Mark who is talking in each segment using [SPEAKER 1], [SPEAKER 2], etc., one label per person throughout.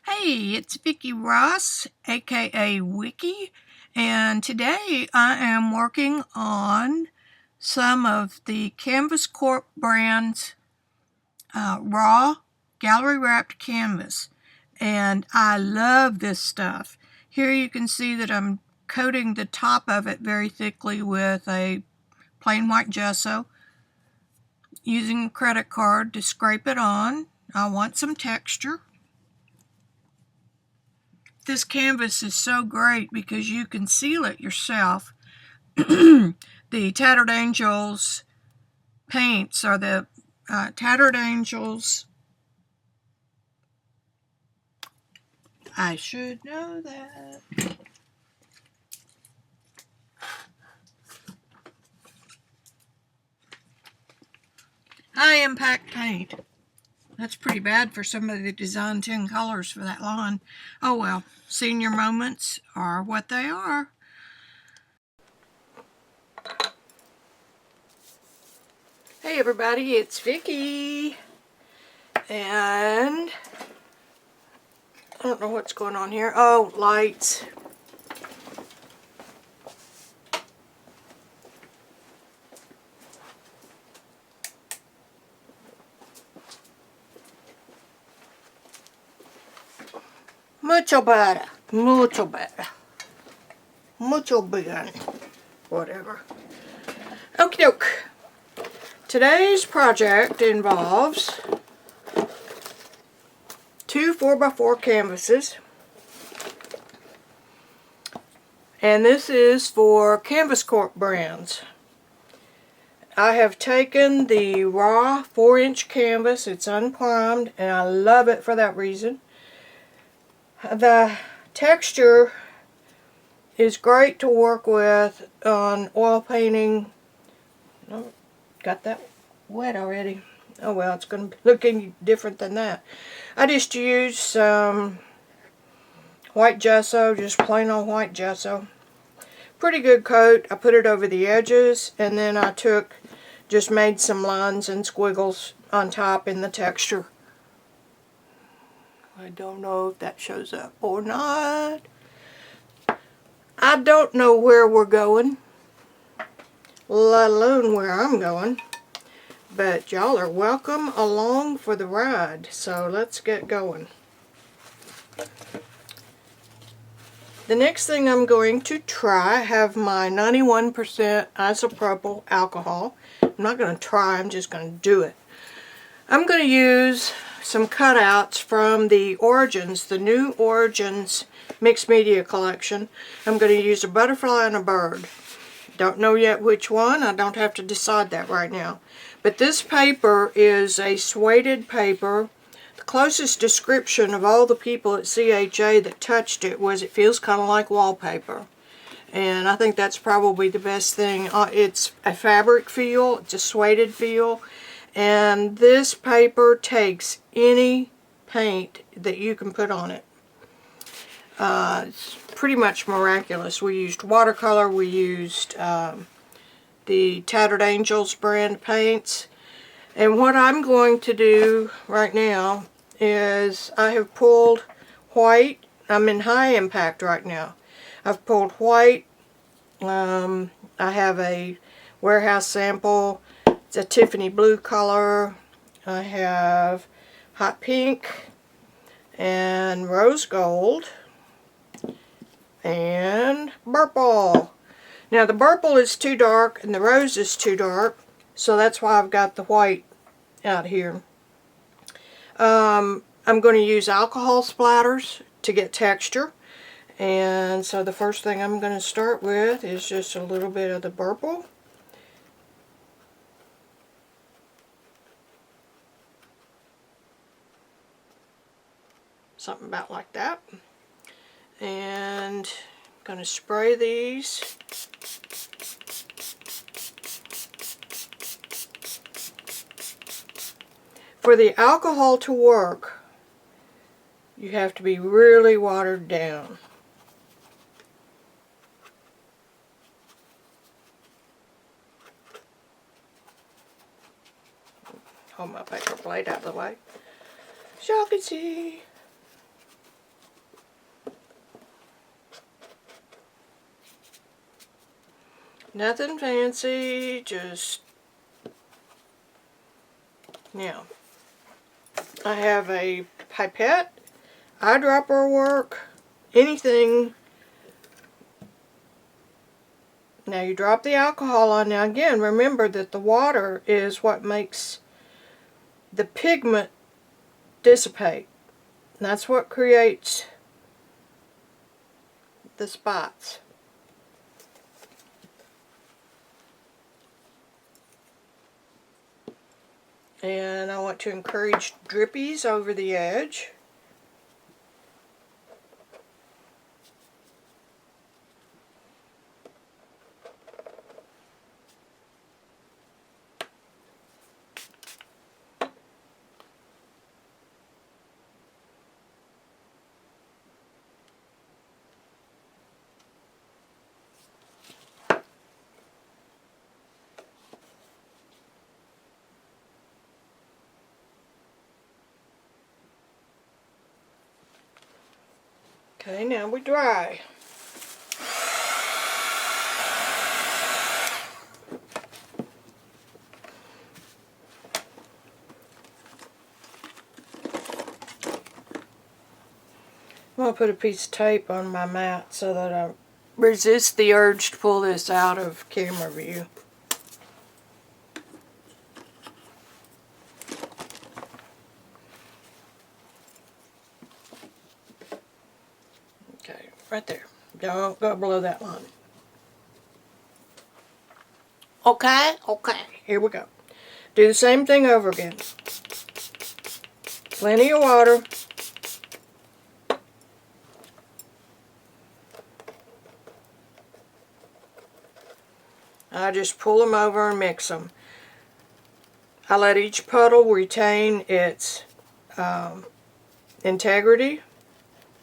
[SPEAKER 1] Hey, it's Vicki Ross, aka Wiki, and today I am working on some of the Canvas Corp brand's raw gallery wrapped canvas, and I love this stuff. Here you can see that I'm coating the top of it very thickly with a plain white gesso, using a credit card to scrape it on. I want some texture. This canvas is so great because you can seal it yourself. The Tattered Angels paints are the Tattered Angels. I should know that. High impact paint. That's pretty bad for somebody that designed 10 colors for that lawn. Oh well, senior moments are what they are. Hey everybody, it's Vicki. And I don't know what's going on here. Oh, lights. Mucho better. Mucho better. Mucho better. Whatever. Okie doke. Today's project involves two 4x4 canvases. And this is for Canvas Corp brands. I have taken the raw 4-inch canvas. It's unprimed and I love it for that reason. The texture is great to work with on oil painting. Oh, got that wet already. Oh well, it's going to be looking different than that. I just used some white gesso, just plain old white gesso. Pretty good coat. I put it over the edges and then I just made some lines and squiggles on top in the texture. I don't know if that shows up or not. I don't know where we're going, let alone where I'm going, but y'all are welcome along for the ride, so let's get going. The next thing I'm going to try, I have my 91% isopropyl alcohol. I'm not going to try, I'm just going to do it. I'm going to use some cutouts from the Origins, the new Origins mixed media collection. I'm going to use a butterfly and a bird. Don't know yet which one. I don't have to decide that right now. But this paper is a suede paper. The closest description of all the people at CHA that touched it was it feels kind of like wallpaper. And I think that's probably the best thing. It's a fabric feel. It's a suede feel. And this paper takes any paint that you can put on it. It's pretty much miraculous. We used watercolor, we used the Tattered Angels brand paints. And what I'm going to do right now is I have pulled white. I'm in high impact right now. I've pulled white. I have a warehouse sample. It's a Tiffany blue color. I have hot pink and rose gold and purple. Now the purple is too dark and the rose is too dark, so that's why I've got the white out here. I'm going to use alcohol splatters to get texture, and so the first thing I'm going to start with is just a little bit of the purple. Something about like that. And I'm going to spray these. For the alcohol to work, you have to be really watered down. Hold my paper plate out of the way so y'all can see. Nothing fancy, just, now, I have a pipette, eyedropper work, anything. Now you drop the alcohol on. Now again, remember that the water is what makes the pigment dissipate. And that's what creates the spots. And I want to encourage drippies over the edge. Okay, now we dry. I'm going to put a piece of tape on my mat so that I resist the urge to pull this out of camera view. Okay, right there. Don't go below that line. Okay, here we go. Do the same thing over again. Plenty of water. I just pull them over and mix them. I let each puddle retain its integrity.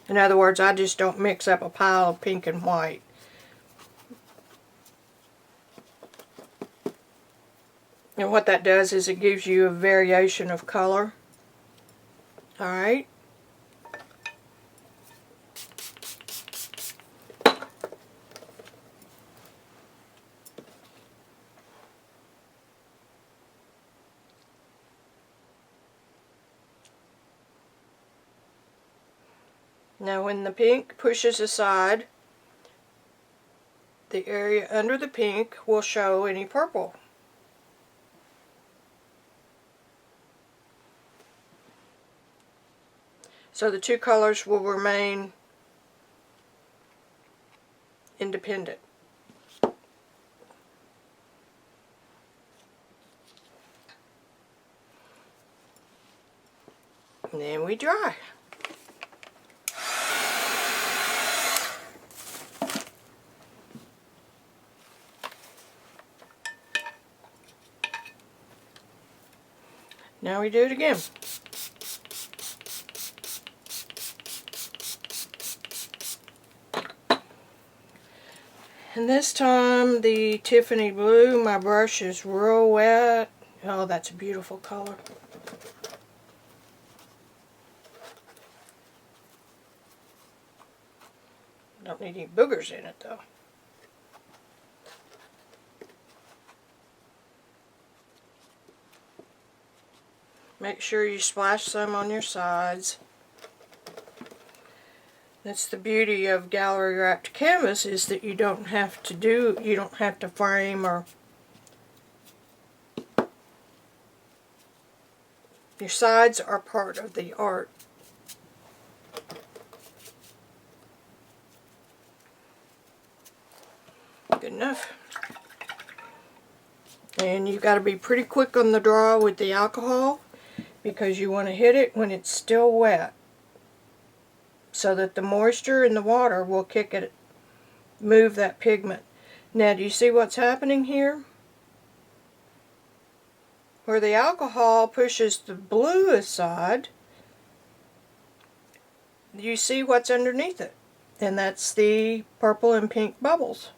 [SPEAKER 1] In other words, I just don't mix up a pile of pink and white. And what that does is it gives you a variation of color. Alright. Now when the pink pushes aside, the area under the pink will show any purple. So the two colors will remain independent. And then we dry. Now we do it again. And this time the Tiffany blue, my brush is real wet. Oh, that's a beautiful color. Don't need any boogers in it though. Make sure you splash some on your sides. That's the beauty of gallery wrapped canvas, is that you don't have to frame, or your sides are part of the art. Good enough. And you've got to be pretty quick on the draw with the alcohol, because you want to hit it when it's still wet, so that the moisture in the water will move that pigment. Now, do you see what's happening here? Where the alcohol pushes the blue aside, you see what's underneath it, and that's the purple and pink bubbles.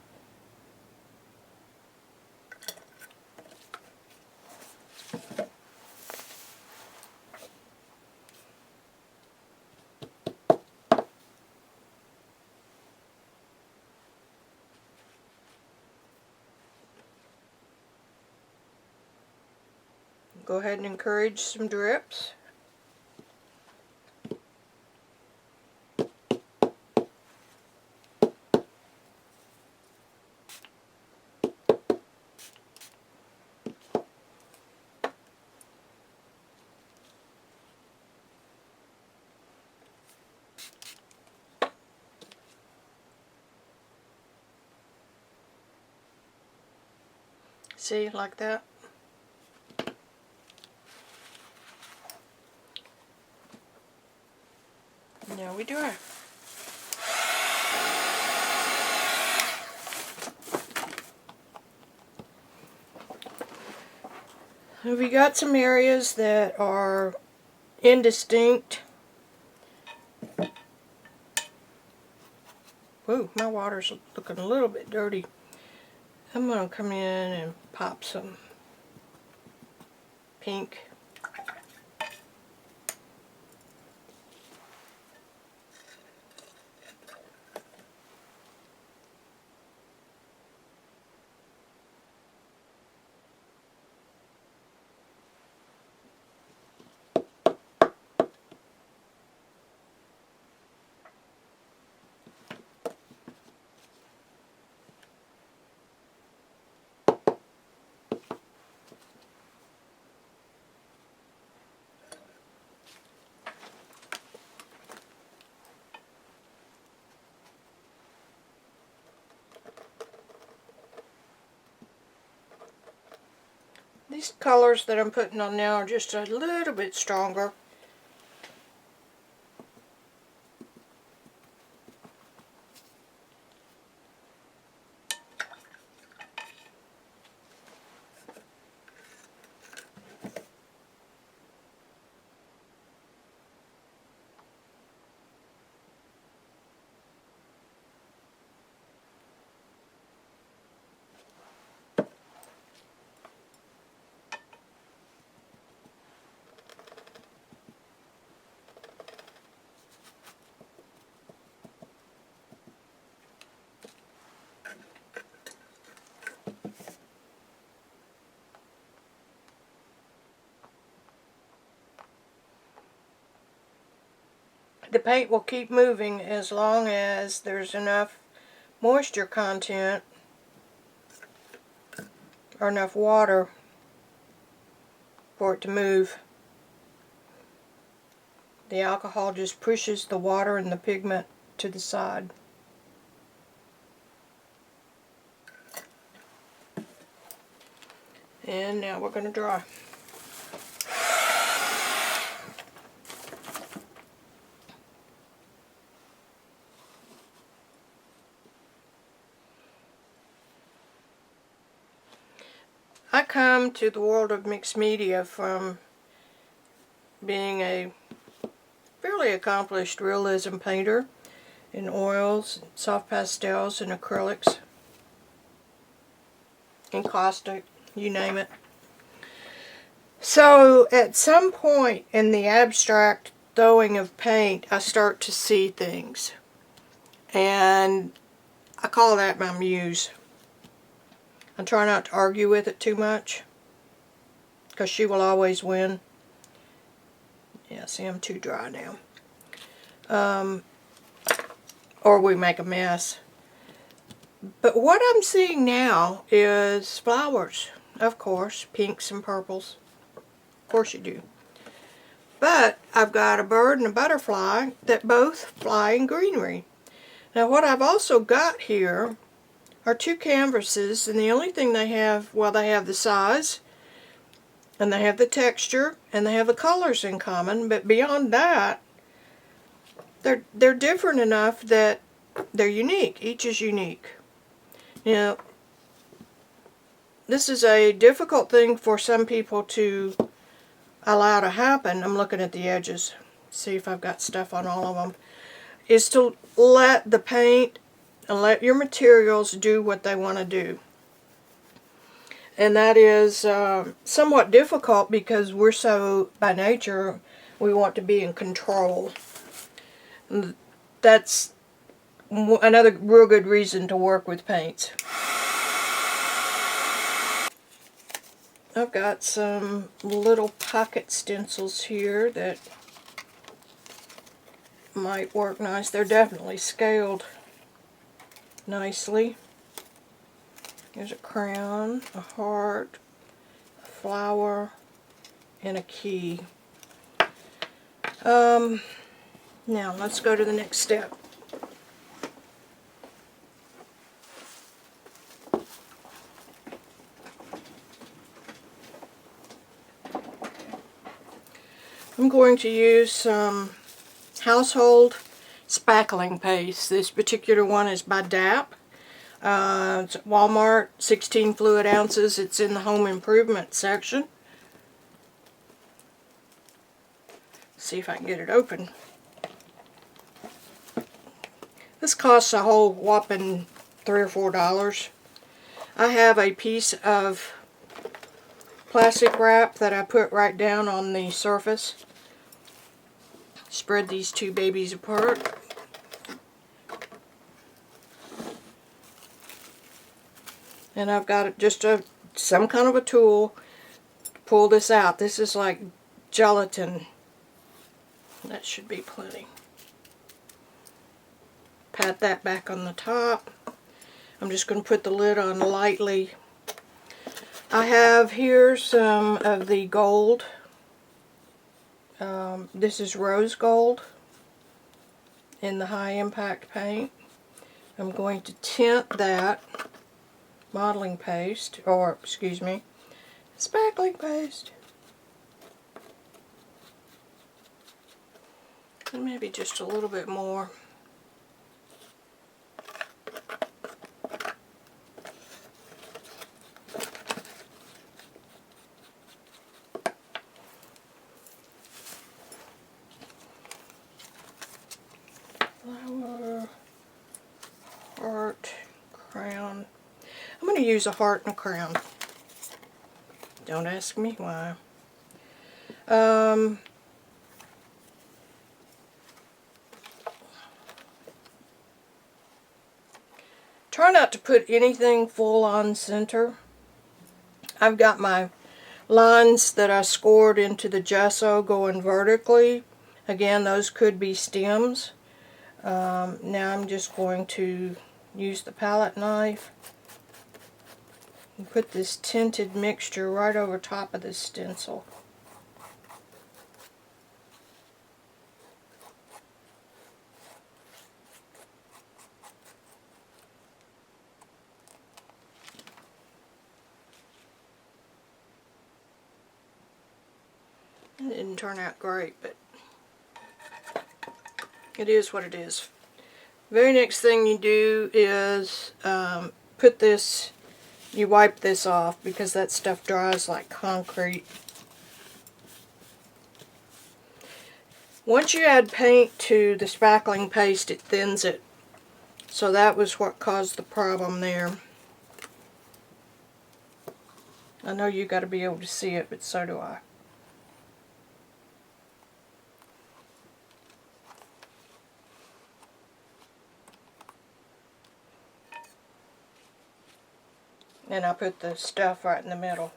[SPEAKER 1] Go ahead and encourage some drips. See, like that. Now we dry. If you got some areas that are indistinct, whoa, my water's looking a little bit dirty. I'm going to come in and pop some pink. These colors that I'm putting on now are just a little bit stronger. The paint will keep moving as long as there's enough moisture content or enough water for it to move. The alcohol just pushes the water and the pigment to the side. And now we're going to dry. I come to the world of mixed media from being a fairly accomplished realism painter in oils, soft pastels, and acrylics, and caustic, you name it. So at some point in the abstract throwing of paint, I start to see things, and I call that my muse. I try not to argue with it too much, because she will always win. Yeah, see, I'm too dry now. Or we make a mess. But what I'm seeing now is flowers, of course, pinks and purples. Of course you do. But I've got a bird and a butterfly that both fly in greenery. Now what I've also got here are two canvases, and the only thing they have, well, they have the size, and they have the texture, and they have the colors in common, but beyond that, they're different enough that they're unique. Each is unique. Now, this is a difficult thing for some people to allow to happen. I'm looking at the edges, see if I've got stuff on all of them, is to let the paint and let your materials do what they want to do. And that is somewhat difficult because we're so, by nature, we want to be in control. And that's another real good reason to work with paints. I've got some little pocket stencils here that might work nice. They're definitely scaled nicely. Here's a crown, a heart, a flower, and a key. Now let's go to the next step. I'm going to use some household spackling paste. This particular one is by DAP. It's at Walmart, 16 fluid ounces. It's in the home improvement section. See if I can get it open. This costs a whole whopping $3 or $4. I have a piece of plastic wrap that I put right down on the surface. Spread these two babies apart. And I've got just some kind of a tool to pull this out. This is like gelatin. That should be plenty. Pat that back on the top. I'm just going to put the lid on lightly. I have here some of the gold. This is rose gold in the high impact paint. I'm going to tint that modeling paste, or excuse me, spackling paste. And maybe just a little bit more. Flower, heart, crown. I'm going to use a heart and a crown. Don't ask me why. Try not to put anything full on center. I've got my lines that I scored into the gesso going vertically. Again, those could be stems. Now I'm just going to use the palette knife and put this tinted mixture right over top of this stencil. It didn't turn out great, but it is what it is. Very next thing you do is put this, you wipe this off because that stuff dries like concrete. Once you add paint to the spackling paste, it thins it. So that was what caused the problem there. I know you got to be able to see it, but so do I. And I put the stuff right in the middle.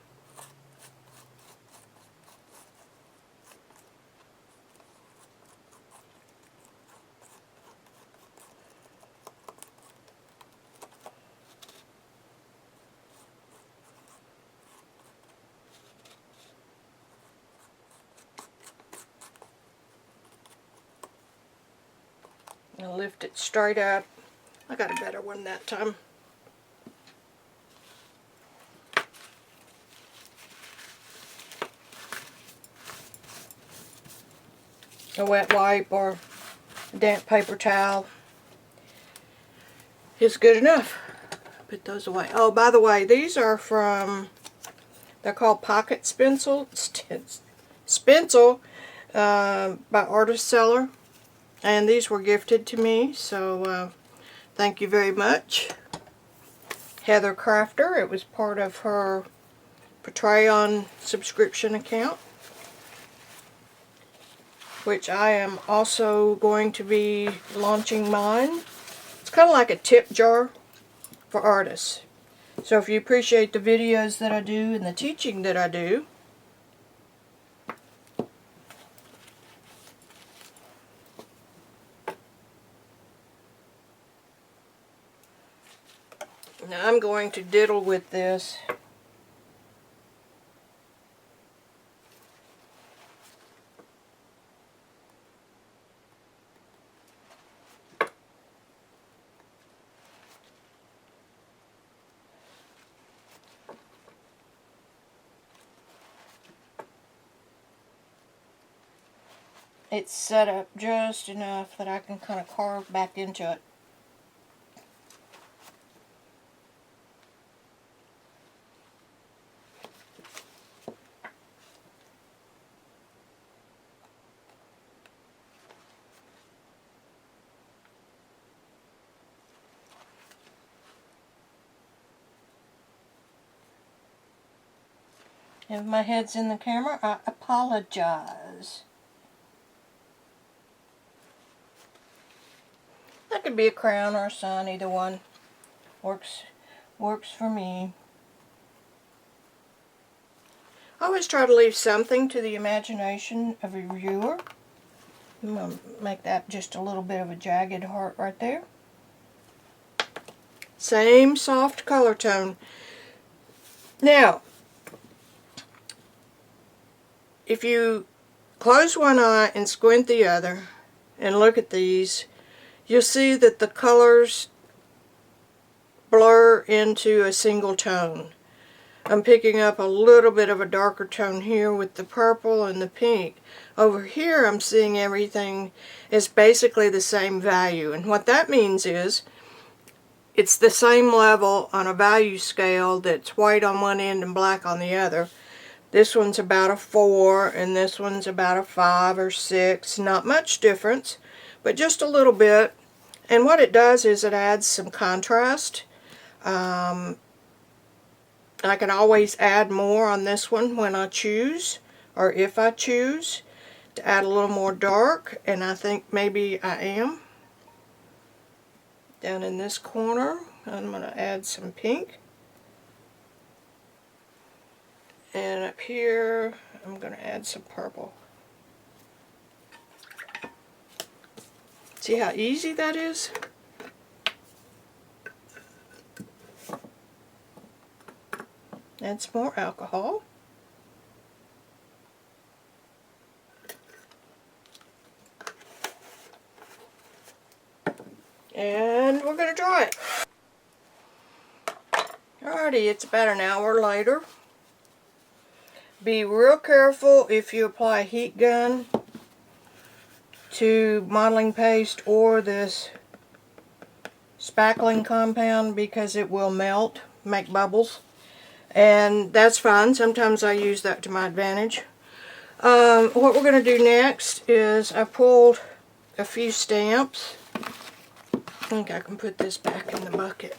[SPEAKER 1] And lift it straight up. I got a better one that time. A wet wipe or a damp paper towel is good enough. Put those away. Oh, by the way, these are from, they're called Pocket Stencil by Artist Seller. And these were gifted to me, so thank you very much. Heather Crafter, it was part of her Patreon subscription account, which I am also going to be launching mine. It's kind of like a tip jar for artists. So if you appreciate the videos that I do and the teaching that I do, now I'm going to diddle with this. It's set up just enough that I can kind of carve back into it. If my head's in the camera, I apologize. That could be a crown or a sun, either one works for me. I always try to leave something to the imagination of a viewer. I'm going to make that just a little bit of a jagged heart right there. Same soft color tone. Now, if you close one eye and squint the other and look at these, you'll see that the colors blur into a single tone. I'm picking up a little bit of a darker tone here with the purple and the pink. Over here I'm seeing everything is basically the same value, and what that means is it's the same level on a value scale that's white on one end and black on the other. This one's about a 4 and this one's about a 5 or 6. Not much difference, but just a little bit. And what it does is it adds some contrast. I can always add more on this one when I choose, or if I choose to add a little more dark, and I think maybe I am. Down in this corner, I'm going to add some pink. And up here, I'm going to add some purple. See how easy that is? Add some more alcohol. And we're going to dry it. Alrighty, it's about an hour later. Be real careful if you apply a heat gun to modeling paste or this spackling compound, because it will melt, make bubbles. And that's fine. Sometimes I use that to my advantage. What we're going to do next is I pulled a few stamps. I think I can put this back in the bucket.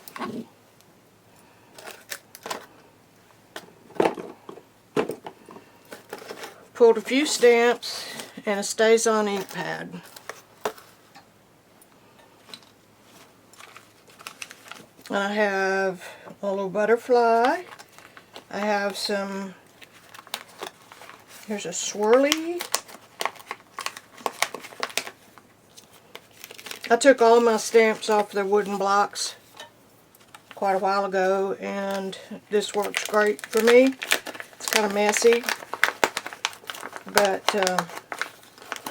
[SPEAKER 1] Pulled a few stamps and a StazOn ink pad. And I have a little butterfly. I have some, here's a swirly. I took all my stamps off the wooden blocks quite a while ago, and this works great for me. It's kind of messy, but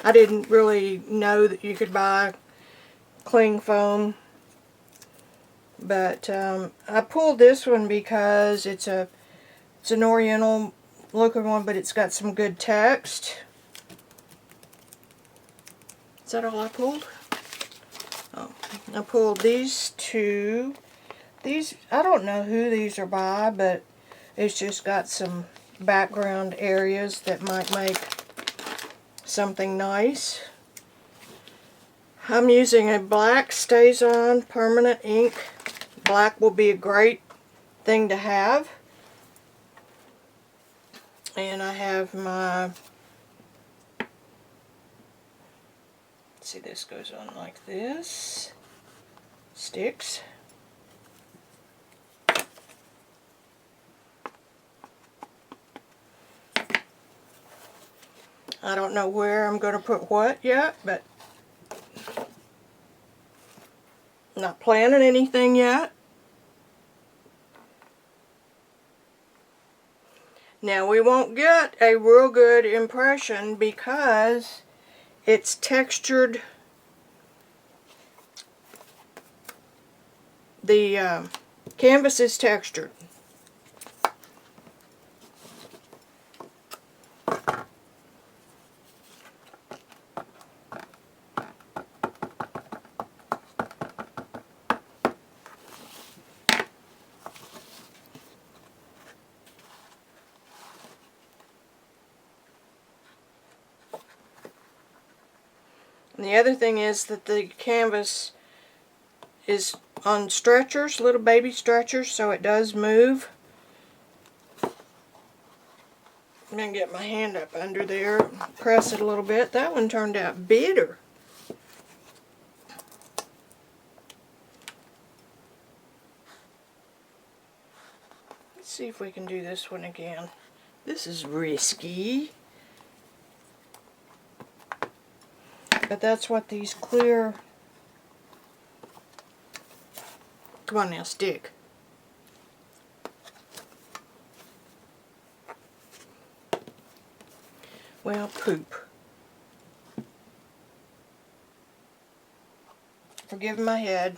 [SPEAKER 1] I didn't really know that you could buy cling foam. But I pulled this one because it's an oriental looking one, but it's got some good text. Is that all I pulled? Oh, I pulled these two. These, I don't know who these are by, but it's just got some background areas that might make something nice. I'm using a black StazOn permanent ink. Black will be a great thing to have. And I have my, see, this goes on like this, sticks. I don't know where I'm going to put what yet, but not planning anything yet. Now we won't get a real good impression because it's textured. The canvas is textured. And the other thing is that the canvas is on stretchers, little baby stretchers, so it does move. I'm going to get my hand up under there, press it a little bit. That one turned out bitter. Let's see if we can do this one again. This is risky. But that's what these clear... Come on now, stick. Well, poop. Forgive my head.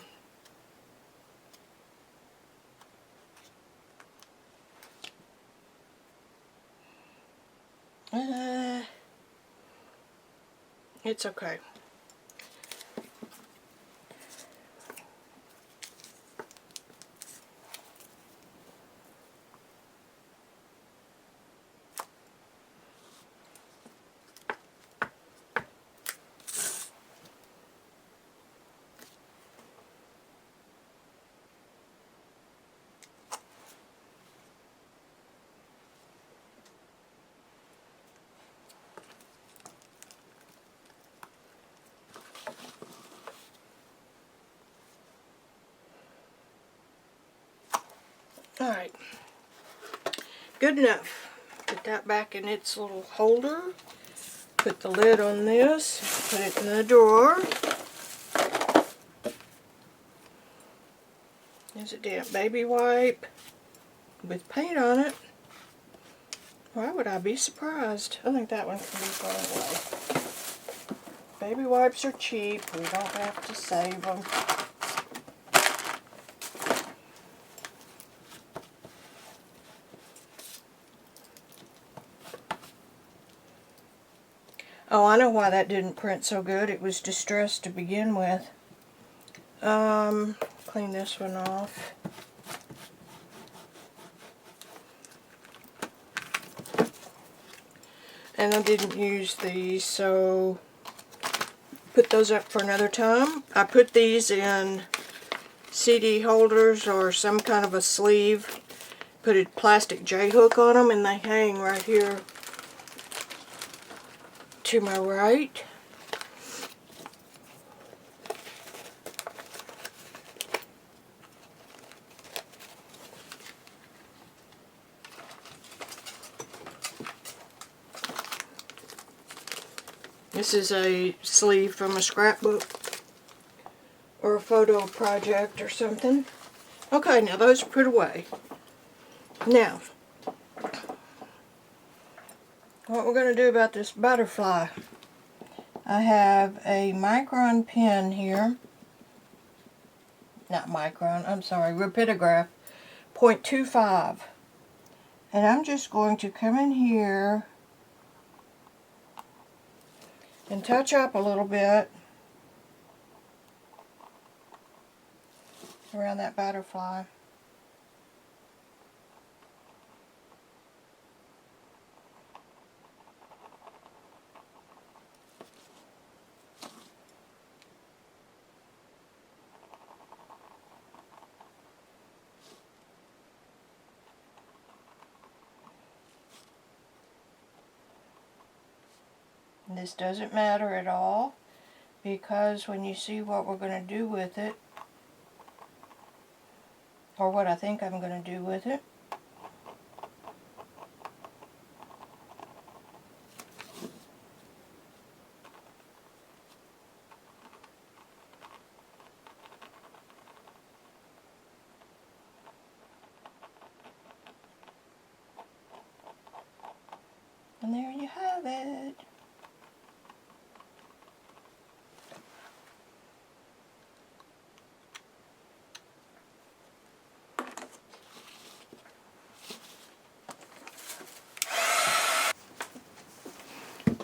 [SPEAKER 1] It's okay. Alright, good enough. Put that back in its little holder. Put the lid on this. Put it in the drawer. There's a damp baby wipe with paint on it. Why would I be surprised? I think that one can be thrown away. Baby wipes are cheap. We don't have to save them. Oh, I know why that didn't print so good. It was distressed to begin with. Clean this one off. And I didn't use these, so put those up for another time. I put these in CD holders or some kind of a sleeve. Put a plastic J-hook on them, and they hang right here to my right. This is a sleeve from a scrapbook or a photo project or something. Okay, now those are put away. Now, what we're going to do about this butterfly. I have a micron pen here. Not micron, I'm sorry, rapidograph 0.25. And I'm just going to come in here and touch up a little bit around that butterfly. This doesn't matter at all, because when you see what we're going to do with it, or what I think I'm going to do with it, And there you have it.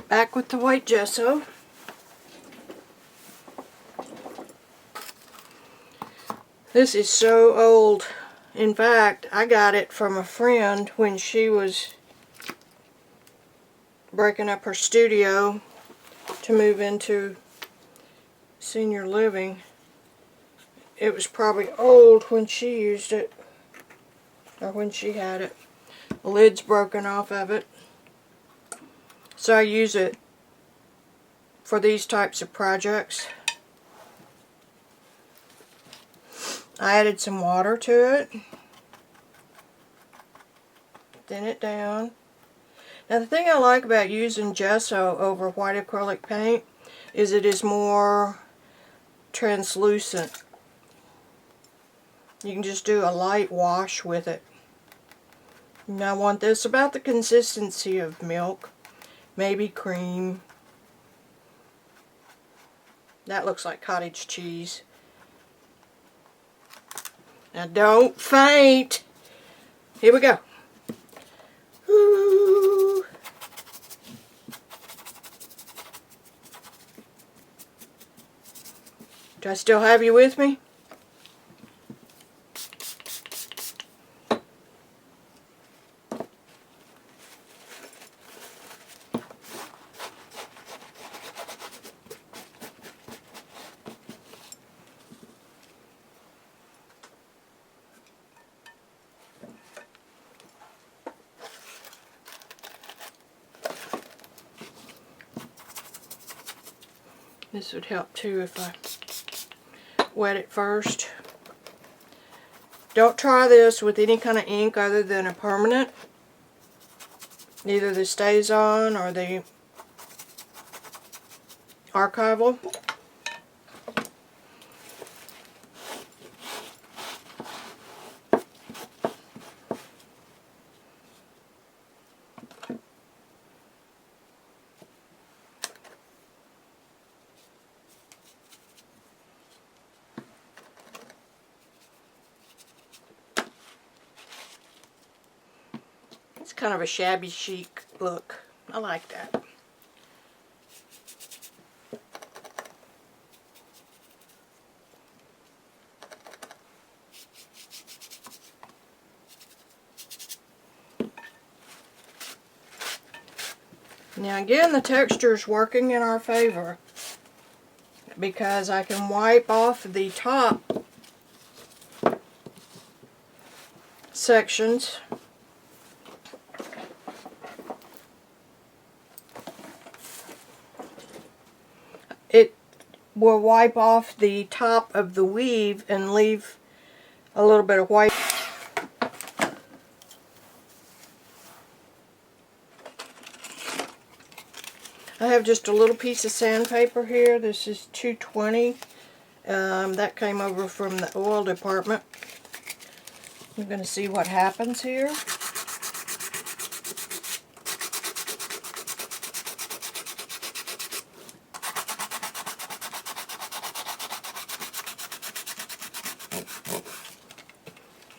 [SPEAKER 1] Back with the white gesso. This is so old. In fact, I got it from a friend when she was breaking up her studio to move into senior living. It was probably old when she used it, or when she had it. The lid's broken off of it. So I use it for these types of projects. I added some water to it. Thin it down. Now the thing I like about using gesso over white acrylic paint is it is more translucent. You can just do a light wash with it. And I want this about the consistency of milk, maybe cream. That looks like cottage cheese. Now don't faint. Here we go. Ooh. Do I still have you with me? This would help too if I wet it first. Don't try this with any kind of ink other than a permanent. Either the StazOn or the archival. It's kind of a shabby chic look. I like that. Now again, the texture is working in our favor because I can wipe off the top sections. It will wipe off the top of the weave and leave a little bit of white. I have just a little piece of sandpaper here. This is 220. That came over from the oil department. We're going to see what happens here.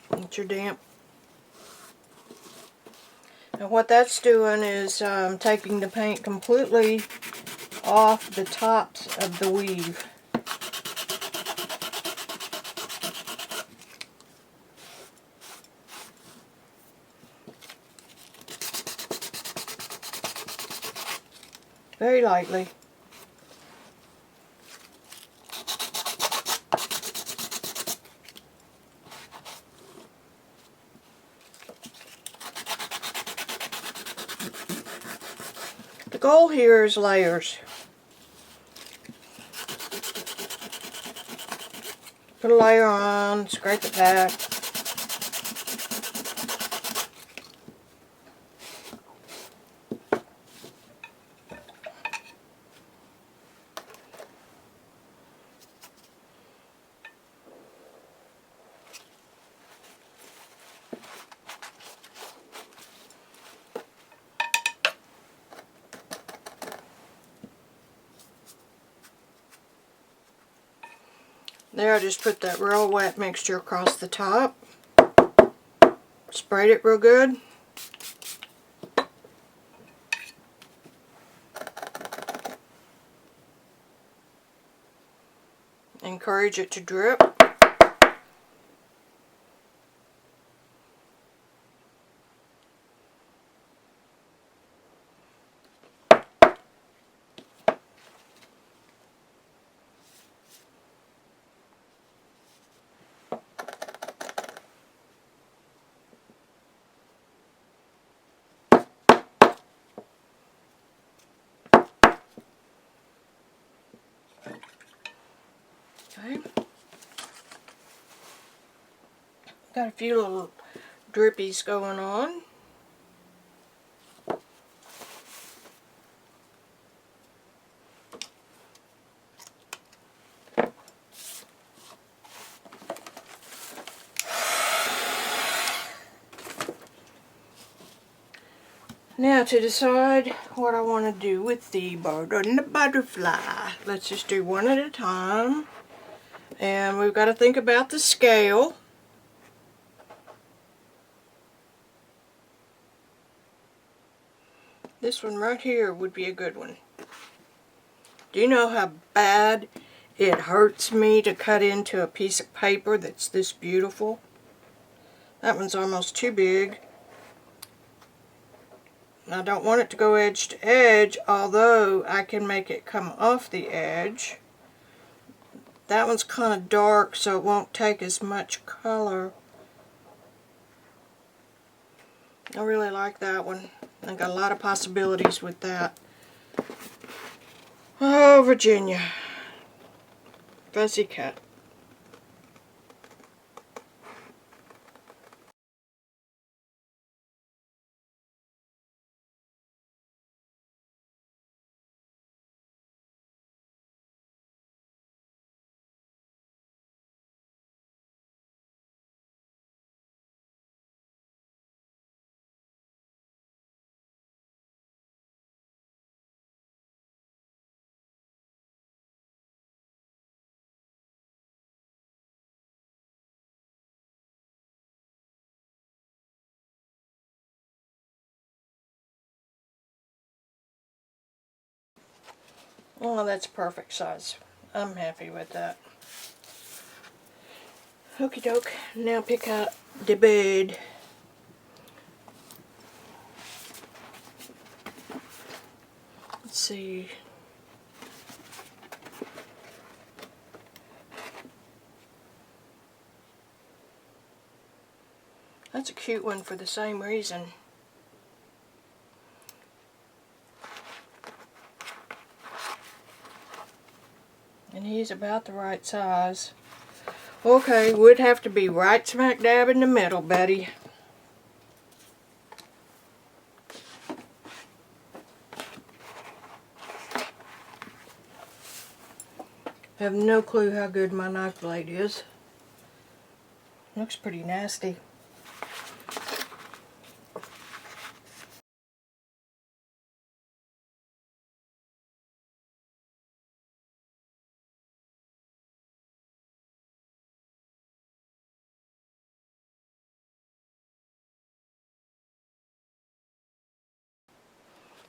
[SPEAKER 1] Get your damp. Now what that's doing is taking the paint completely off the tops of the weave. Very lightly. The goal here is layers. Put a layer on, scrape it back. There, I just put that real wet mixture across the top. Sprayed it real good. Encourage it to drip. Okay. Got a few little drippies going on. Now to decide what I want to do with the bird and the butterfly. Let's just do one at a time. And we've got to think about the scale. This one right here would be a good one. Do you know how bad it hurts me to cut into a piece of paper that's this beautiful? That one's almost too big. I don't want it to go edge to edge, although I can make it come off the edge. That one's kind of dark, so it won't take as much color. I really like that one. I got a lot of possibilities with that. Oh, Virginia. Fuzzy cat. Oh, that's perfect size. I'm happy with that. Okie doke. Now pick out the bird. Let's see. That's a cute one for the same reason. And he's about the right size. Okay, would have to be right smack dab in the middle, Betty. I have no clue how good my knife blade is. Looks pretty nasty.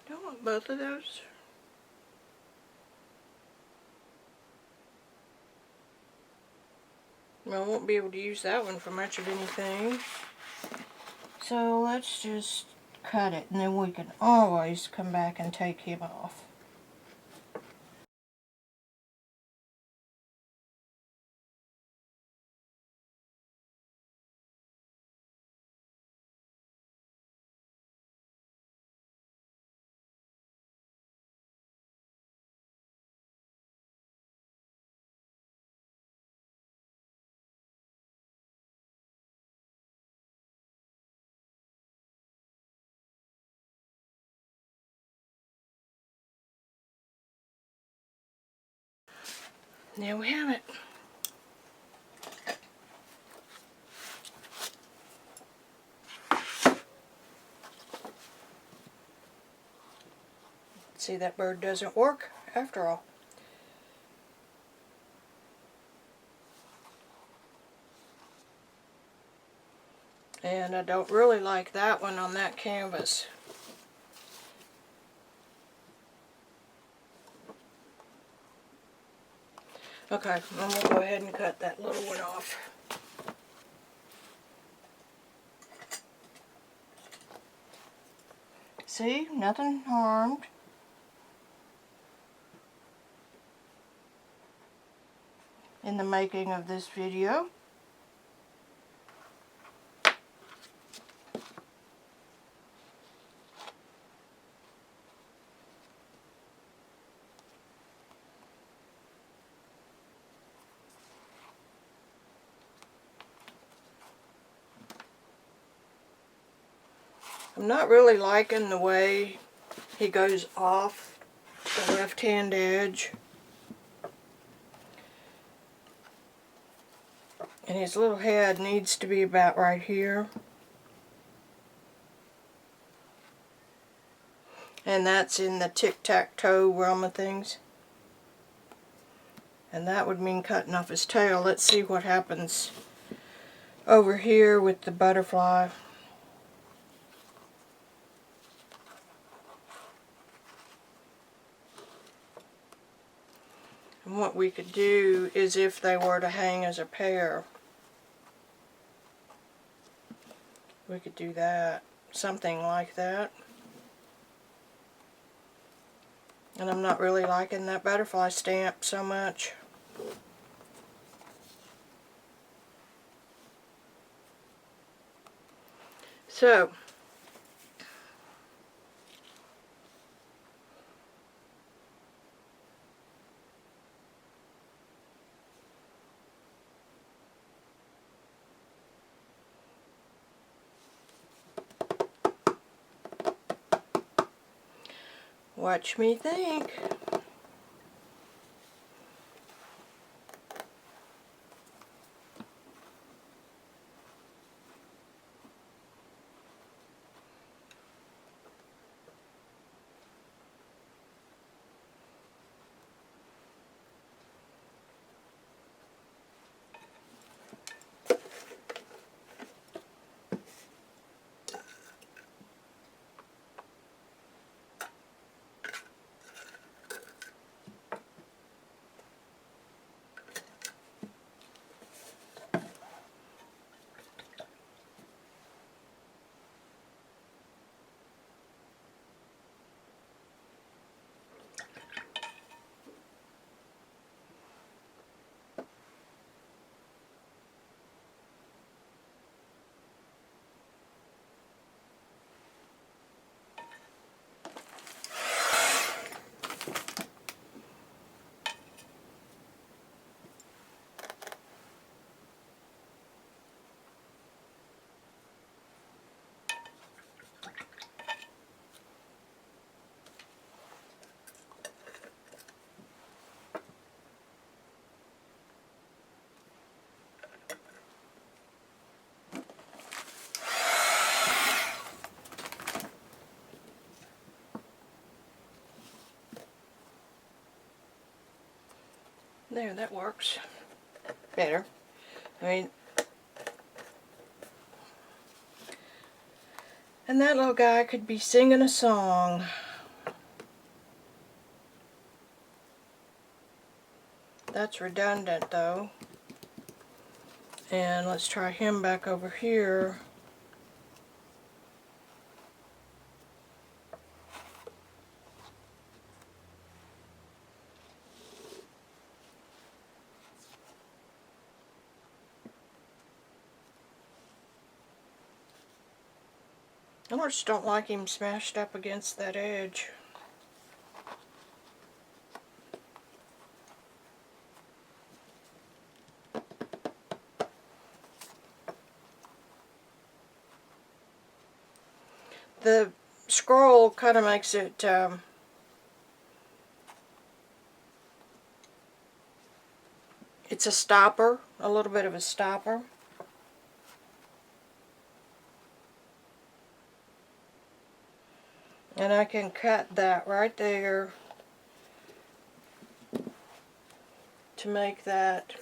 [SPEAKER 1] Don't want both of those. I won't be able to use that one for much of anything. So let's just cut it, and then we can always come back and take him off. There we have it. See, that bird doesn't work after all. And I don't really like that one on that canvas. Okay, I'm going to go ahead and cut that little one off. See, nothing harmed. In the making of this video. I'm not really liking the way he goes off the left-hand edge. And his little head needs to be about right here. And that's in the tic-tac-toe realm of things. And that would mean cutting off his tail. Let's see what happens over here with the butterfly. And what we could do is, if they were to hang as a pair, we could do that. Something like that. And I'm not really liking that butterfly stamp so much. So, watch me think. There, that works better. I mean, and that little guy could be singing a song. That's redundant though. And let's try him back over here. I just don't like him smashed up against that edge. The scroll kind of makes it it's a stopper, a little bit of a stopper. And I can cut that right there to make that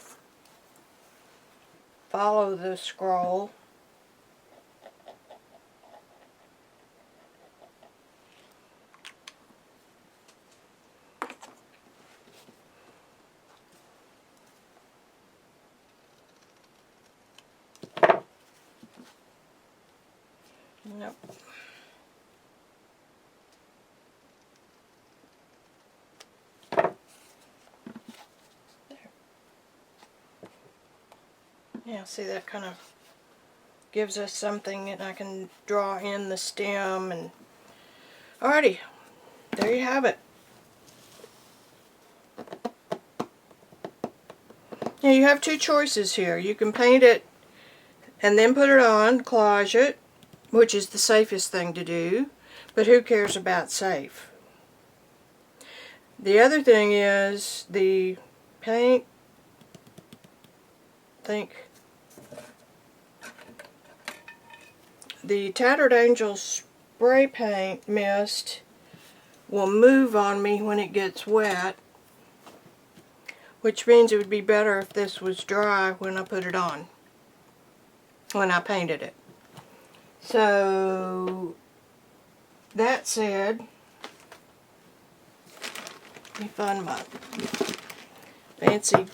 [SPEAKER 1] follow the scroll. Nope. Yeah, see, that kind of gives us something, and I can draw in the stem. And alrighty, there you have it. Now you have two choices here. You can paint it and then put it on, collage it, which is the safest thing to do, but who cares about safe? The other thing is the paint, I think, the Tattered Angel spray paint mist will move on me when it gets wet, which means it would be better if this was dry when I put it on, when I painted it. So, that said, let me find my fancy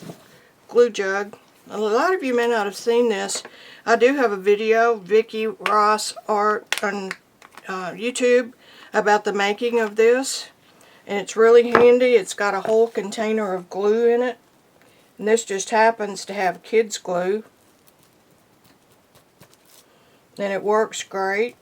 [SPEAKER 1] glue jug. A lot of you may not have seen this. I do have a video, Vicki Ross Art on YouTube, about the making of this. And it's really handy. It's got a whole container of glue in it. And this just happens to have kids glue. And it works great.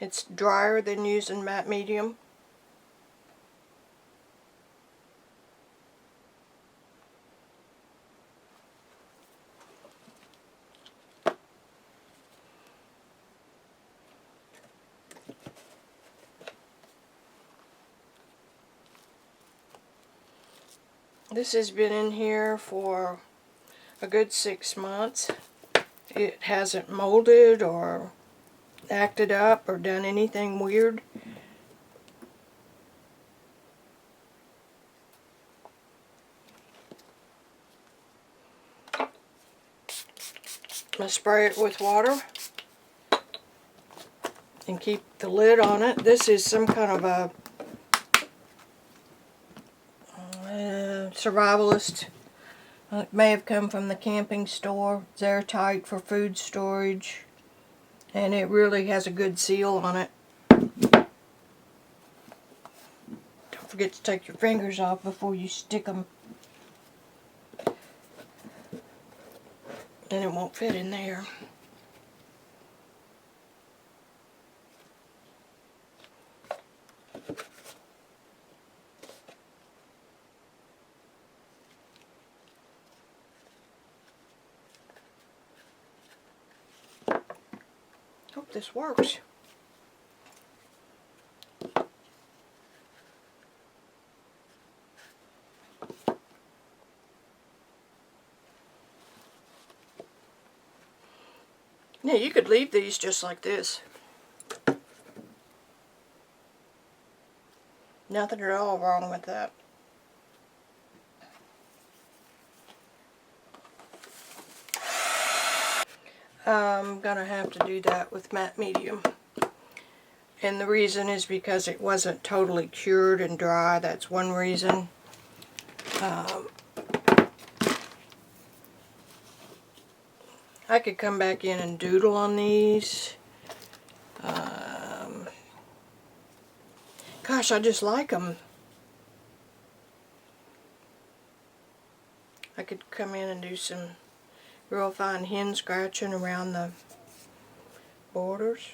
[SPEAKER 1] It's drier than using matte medium. This has been in here for a good 6 months. It hasn't molded or acted up or done anything weird. I spray it with water and keep the lid on it. This is some kind of a survivalist. It may have come from the camping store. It's airtight for food storage, and it really has a good seal on it. Don't forget to take your fingers off before you stick them. Then it won't fit in there. Hope this works. Yeah, you could leave these just like this. Nothing at all wrong with that. I'm gonna have to do that with matte medium. And the reason is because it wasn't totally cured and dry. That's one reason. I could come back in and doodle on these. Gosh, I just like them. I could come in and do some real fine hen scratching around the borders.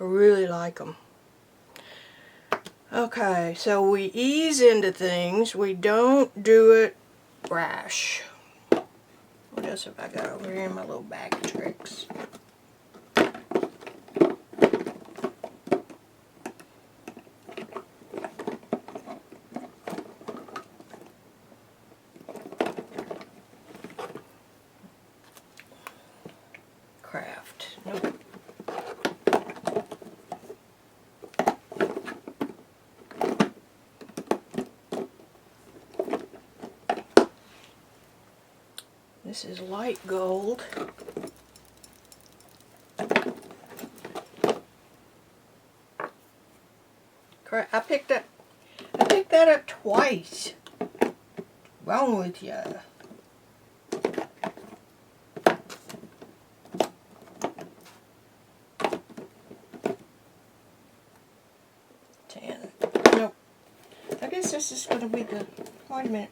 [SPEAKER 1] I really like them. Okay, so we ease into things. We don't do it rash. What else have I got over here in my little bag of tricks? Craft. Nope. This is light gold. Crap, I picked that up twice. Wrong with ya? Nope. I guess this is going to be the... Wait a minute.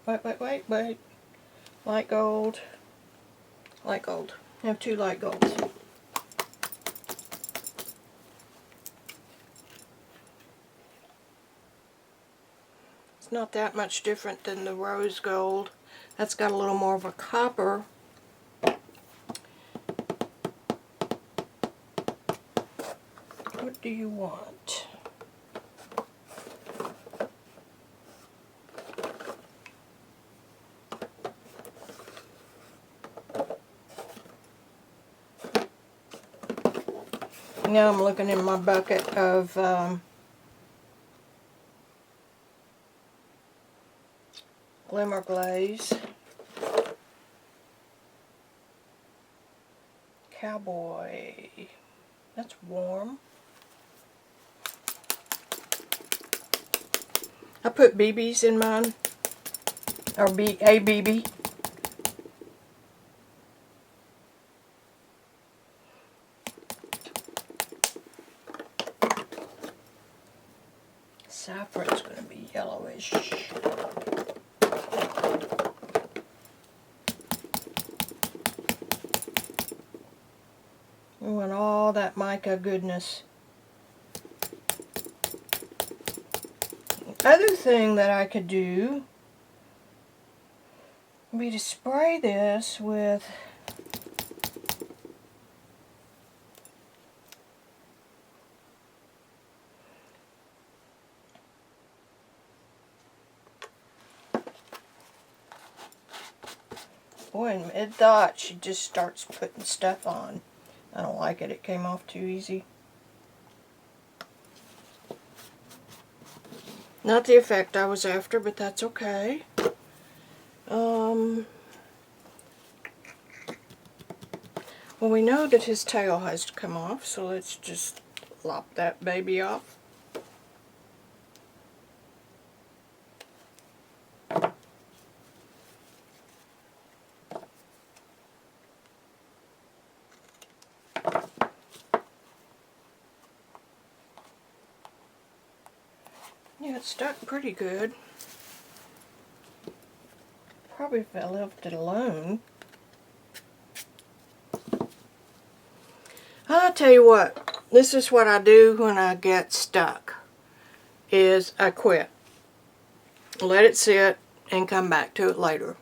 [SPEAKER 1] Wait. Light gold. Light gold. I have 2 light golds. It's not that much different than the rose gold. That's got a little more of a copper. What do you want? Now I'm looking in my bucket of Glimmer Glaze. Cowboy. That's warm. I put BBs in mine. Or a BB. Saffron's going to be yellowish. Oh, and all that mica goodness. Other thing that I could do would be to spray this with boy, in mid-thought she just starts putting stuff on. I don't like it. It came off too easy. Not the effect I was after, but that's okay. Well, we know that his tail has to come off, so let's just lop that baby off. Yeah, it stuck pretty good. Probably if I left it alone. I'll tell you what, this is what I do when I get stuck, is I quit. Let it sit and come back to it later.